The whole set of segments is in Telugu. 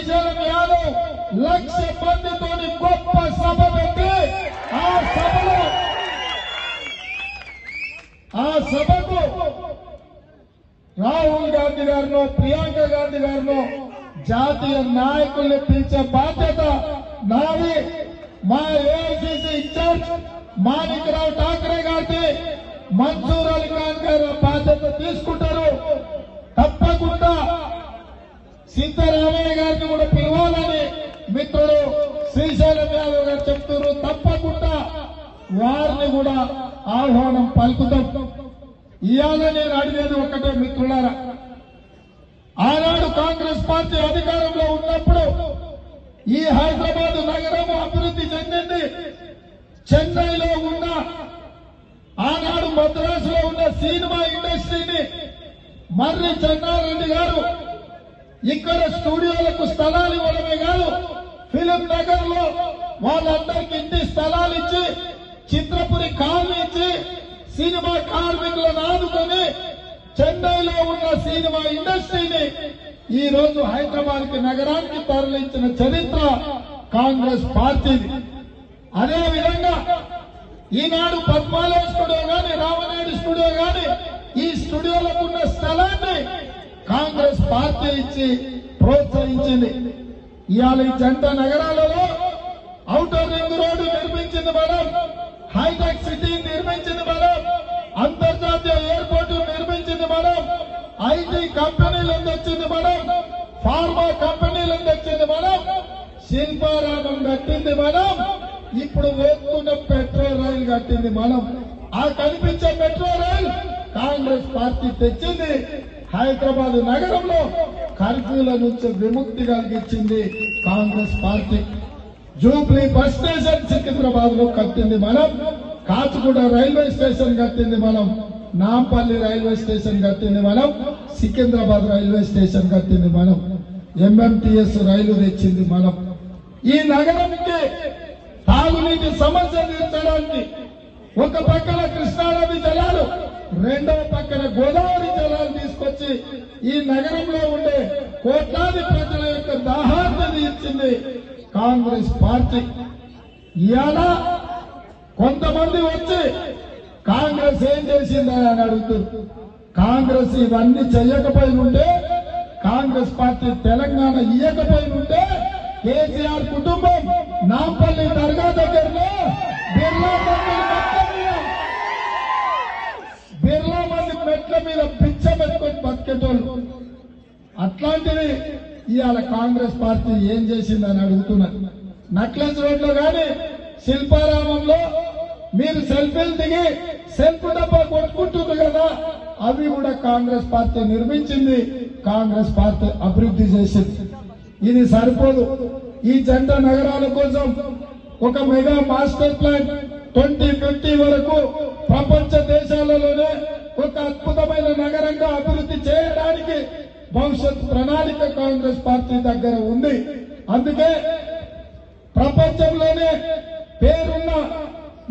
శ్రీశైలం యాదవ్ 1,00,000 మందితోని గొప్ప సభ పెట్టి ఆ సభకు రాహుల్ గాంధీ గారినో ప్రియాంక గాంధీ గారినో జాతీయ నాయకుల్ని పిలిచే బాధ్యత నాది. మా ఏఐసిసి ఇన్ఛార్జ్ మాణిక్రావు ఠాకరే గారికి మన్సూర్ అలీ ఖాన్ గారు బాధ్యత తీసుకుంటారు. తప్పకుండా సిద్ధరామయ్య గారిని కూడా పిలవాలని మిత్రుడు శ్రీశైలం యాదవ్ గారు చెప్తున్నారు. తప్పకుండా వారిని కూడా ఆహ్వానం పలుకుతాం. ఇవాళ నేను అడిగేది ఒకటే మిత్రులారా, ఆనాడు కాంగ్రెస్ పార్టీ అధికారంలో ఉన్నప్పుడు ఈ హైదరాబాద్ నగరం అభివృద్ధి చెందింది. చెన్నైలో ఉన్న ఆనాడు మద్రాసులో ఉన్న సినిమా ఇండస్ట్రీని మర్రి చెన్నారెడ్డి గారు ఇక్కడ స్టూడియోలకు స్థలాలు ఇవ్వడమే కాదు, ఫిలిం నగర్ లో వాళ్ళందరికీ ఇంటి స్థలాలు ఇచ్చి చిత్రపురి కాలనీ ఇచ్చి సినిమా కార్మికులను ఆదుకొని చెన్నైలో ఉన్న సినిమా ఇండస్ట్రీని ఈ రోజు హైదరాబాద్ కి నగరానికి తరలించిన చరిత్ర కాంగ్రెస్ పార్టీది. అదే విధంగా ఈనాడు పద్మాలయ స్టూడియో గాని రామనాయుడు స్టూడియో గాని ఈ స్టూడియోలకు ఉన్న స్థలాన్ని కాంగ్రెస్ పార్టీ ఇచ్చి ప్రోత్సహించింది. ఇవాళ ఈ జంట నగరాలలో ఔటర్ రింగ్ రోడ్డు నిర్మించింది మనం, హైటెక్ సిటీ నిర్మించింది మనం, అంతర్జాతీయ ఎయిర్పోర్టు నిర్మించింది మనం, ఐటీ కంపెనీలు తెచ్చింది మనం, ఫార్మా కంపెనీలు తెచ్చింది మనం, శిల్పారామం కట్టింది మనం, ఇప్పుడు వేస్తున్న పెట్రోల్ రైలు కట్టింది మనం. ఆ కనిపించే పెట్రోల్ రైలు కాంగ్రెస్ పార్టీ తెచ్చింది. హైదరాబాద్ నగరంలో కర్ఫ్యూల నుంచి విముక్తి కలిగించింది Congress party. Jubilee bus station Secunderabad లో కట్టింది మనం, కాచిగూడ రైల్వే స్టేషన్ కట్టింది మనం, నాంపల్లి రైల్వే స్టేషన్ కట్టింది మనం, సికింద్రాబాద్ రైల్వే స్టేషన్ కట్టింది మనం, ఎంఎంటీఎస్ రైలు తెచ్చింది మనం. ఈ నగరానికి తాగునీటి సమస్య తీర్చడానికి ఒక పక్కన కృష్ణానది జలాలు, రెండవ పక్కన గోదావరి జలాలు తీసుకొచ్చి ఈ నగరంలో ఉండే కోట్లాది ప్రజల యొక్క దాహాన్ని తీర్చింది కాంగ్రెస్ పార్టీ. ఇవాళ కొంతమంది వచ్చి కాంగ్రెస్ ఏం చేసిందని అని అడుగుతుంది. కాంగ్రెస్ ఇవన్నీ చేయకపోయినుంటే, కాంగ్రెస్ పార్టీ తెలంగాణ ఇయ్యకపోయినుంటే కేసీఆర్ కుటుంబం నాంపల్లి దర్గా దగ్గరలో బిర్లా మంది మెట్ల మీద పిచ్చ పెట్టుకొని బతికేటోళ్ళు. అట్లాంటివి ఇవాళ కాంగ్రెస్ పార్టీ ఏం చేసిందని అడుగుతున్నారు. నక్లెస్ రోడ్ లో గాని శిల్పారామంలో మీరు సెల్ఫీలు దిగి సెల్ఫ్ డబ్బా కొట్టుకుంటుంది కదా, అవి కూడా కాంగ్రెస్ పార్టీ నిర్మించింది, కాంగ్రెస్ పార్టీ అభివృద్ధి చేసింది. ఇది సరిపోదు. ఈ జంట నగరాల కోసం ఒక మెగా మాస్టర్ ప్లాన్ 2050 వరకు ప్రపంచ దేశాలలోనే ఒక అద్భుతమైన నగరంగా అభివృద్ధి చేయడానికి భవిష్యత్ ప్రణాళిక కాంగ్రెస్ పార్టీ దగ్గర ఉంది. అందుకే ప్రపంచంలోనే పేరున్న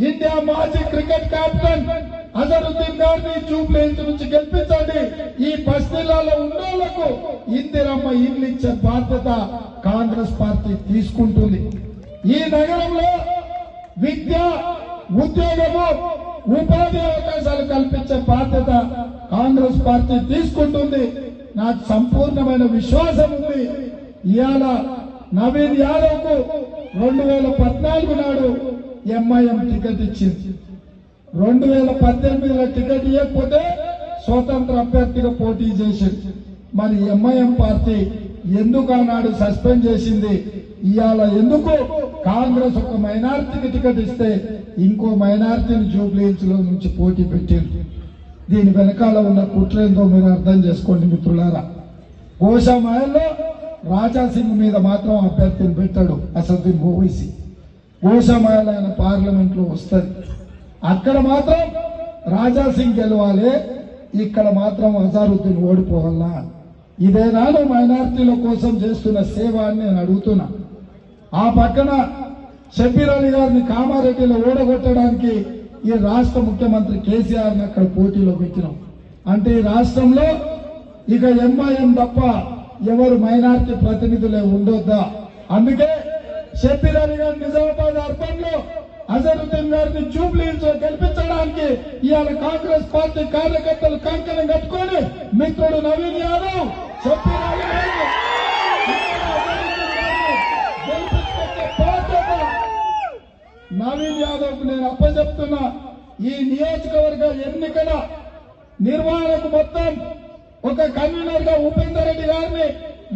ఇండియా మాజీ క్రికెట్ కెప్టెన్ అజరుద్దీన్ గారిని జూబ్లీ హిల్స్ నుంచి గెలిపించండి. ఈ బస్తీలలో ఉన్నోళ్లకు ఇందిరమ్మ ఇల్లు ఇచ్చే బాధ్యత కాంగ్రెస్ పార్టీ తీసుకుంటుంది. ఈ నగరంలో విద్య, ఉద్యోగము, ఉపాధి అవకాశాలు కల్పించే బాధ్యత కాంగ్రెస్ పార్టీ తీసుకుంటుంది. నాకు సంపూర్ణమైన విశ్వాసం ఉంది. ఇవాళ నవీన్ యాదవ్ కు 2014 నాడు ఎంఐఎం టికెట్ ఇచ్చింది. 2018లో టికెట్ ఇవ్వకపోతే స్వతంత్ర అభ్యర్థిగా పోటీ చేసింది. మరి ఎంఐఎం పార్టీ ఎందుకు ఆనాడు సస్పెండ్ చేసింది? ఇవాళ ఎందుకు కాంగ్రెస్ ఒక మైనారిటీకి టికెట్ ఇస్తే ఇంకో మైనారిటీని జూబ్లీ హిల్స్ లో నుంచి పోటీ పెట్టింది? దీని వెనకాల ఉన్న కుట్రేందో మీరు అర్థం చేసుకోండి మిత్రులారా. గోషామాయల్లో రాజాసింగ్ మీద మాత్రం అభ్యర్థిని పెట్టాడు అసదుద్దీన్ ఓవైసీ. గోషామాయల్ ఆయన పార్లమెంట్ లో వస్తుంది, అక్కడ మాత్రం రాజాసింగ్ గెలవాలి, ఇక్కడ మాత్రం అజారుద్దీన్ ఓడిపోవాలా? ఇదేనాడు మైనారిటీల కోసం చేస్తున్న సేవ అని నేను అడుగుతున్నా. ఆ పక్కన షబీర్ అలీ గారిని కామారెడ్డిలో ఓడగొట్టడానికి ఈ రాష్ట్ర ముఖ్యమంత్రి కేసీఆర్ ని అక్కడ పోటీలో పెట్టినాం. అంటే ఈ రాష్ట్రంలో ఇక ఎంఐఎం తప్ప ఎవరు మైనార్టీ ప్రతినిధులే ఉండొద్దా? అందుకే షబ్బీర్ అలీ గారు నిజామాబాద్ అర్బన్ లో అజరుద్దీన్ గారిని జూబ్లీహిల్స్ లో గెలిపించడానికి ఇవాళ కాంగ్రెస్ పార్టీ కార్యకర్తలు కంకణం కట్టుకొని మిత్రుడు నవీన్ యాదవ్ షబ్బీర్ అలీ గారిని గెలిపించుకొచ్చే బాధ్యత నవీన్ యాదవ్ కు నేను అప్పచెప్తున్నా. ఈ నియోజకవర్గ ఎన్నికల నిర్వహణకు మొత్తం ఒక కన్వీనర్ గా ఉపేందర్ రెడ్డి గారిని,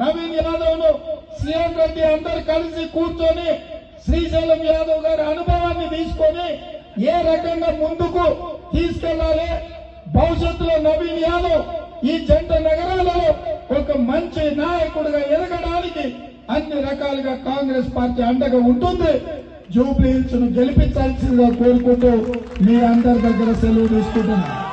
నవీన్ యాదవ్ ను, శ్రీరామ్ రెడ్డి అందరు కలిసి కూర్చొని శ్రీశైలం యాదవ్ గారి అనుభవాన్ని తీసుకొని ఏ రకంగా ముందుకు తీసుకెళ్లాలి, భవిష్యత్తులో నవీన్ యాదవ్ ఈ జంట నగరాలలో ఒక మంచి నాయకుడిగా ఎదగడానికి అన్ని రకాలుగా కాంగ్రెస్ పార్టీ అండగా ఉంటుంది. జూబ్లీహిల్స్ ను గెలిపించాల్సిందిగా కోరుకుంటూ మీ అందరి దగ్గర సెలవు తీసుకుంటున్నాను.